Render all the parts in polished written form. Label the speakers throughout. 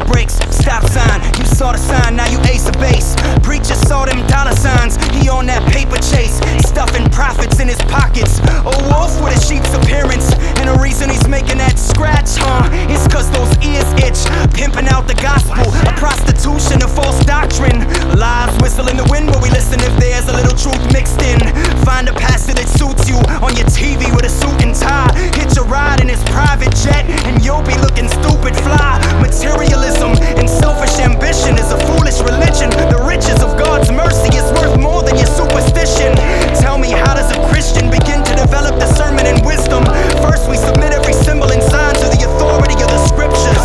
Speaker 1: brakes, stop sign. You saw the sign, now you ace a base. Preacher saw them dollar signs, he on that paper chase, stuffing profits in his pockets. A wolf with a sheep's appearance, and the reason he's making that scratch, it's cause those ears itch. Pimping out the gospel, a prostitution, a false doctrine. Lies whistle in the wind, but we listen if there's a little truth mixed in. Find a pastor that suits you on your TV with a suit and tie. Hitch a ride in his private jet, and you'll be looking stupid fly. Materialism and selfish ambition is a foolish religion. The riches of God's mercy is worth more than your superstition. Tell me, how does a Christian begin to develop discernment and wisdom? First we submit every symbol and sign to the authority of the scriptures.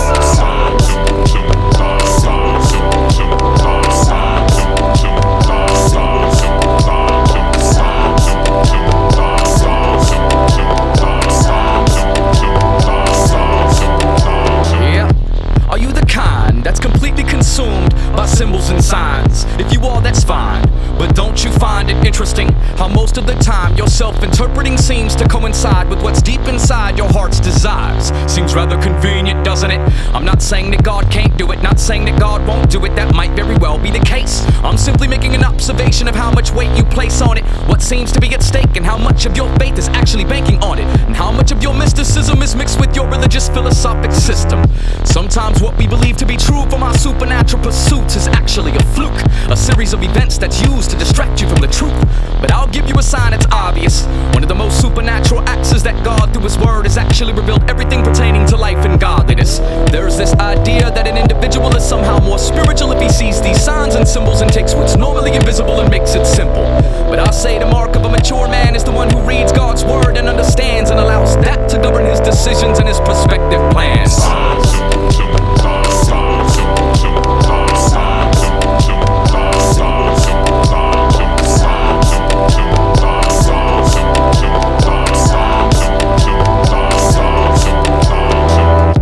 Speaker 2: Are you the kind that's completely consumed by symbols and signs? If you are, that's fine. But don't you find it interesting how most of the time your self-interpreting seems to coincide with what's deep inside your heart's desires? Seems rather convenient, doesn't it? I'm not saying that God can't do it, not saying that God won't do it. That might very well be the case. I'm simply making an observation of how much weight you place on it, what seems to be at stake, and how much of your faith is actually banking on it, and how much of your mysticism is mixed with your religious philosophic system. Sometimes what we believe to be true from our supernatural pursuits is actually a fluke, a series of events that's used to distract you from the truth. But I'll give you a sign that's obvious. One of the most supernatural acts is that God, through His Word, has actually revealed everything pertaining to life and godliness. There's this idea that an individual is somehow more spiritual if he sees these signs and symbols and takes what's normally invisible and makes it simple. But I'll say the mark of a mature man is the one who reads God's Word and understands and allows that to govern his decisions and his prospective plans.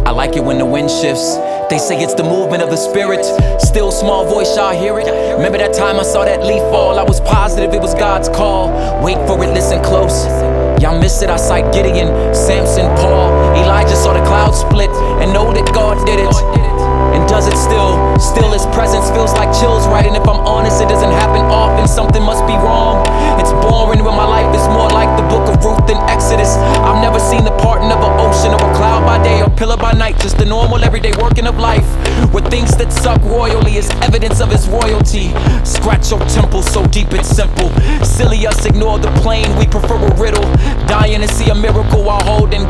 Speaker 3: I like it when the wind shifts. They say it's the movement of the spirit. Still small voice, y'all hear it? Remember that time I saw that leaf fall? I was positive it was God's call. Wait for it, listen close. Y'all miss it, I cite Gideon, Samson, Paul. Elijah saw the clouds split and know that God did it. And does it still His presence feels like chills, right? And if I'm honest, it doesn't happen often, something must be wrong. It's boring when my life is more like the book of Ruth than Exodus. I've never seen the parting of an ocean or a cloud by day or pillar by night. Just the normal everyday working of life, where things that suck royally is evidence of His royalty. Scratch your temple so deep it's simple. Silly us, ignore the plain, we prefer a riddle. Dying to see a miracle while holding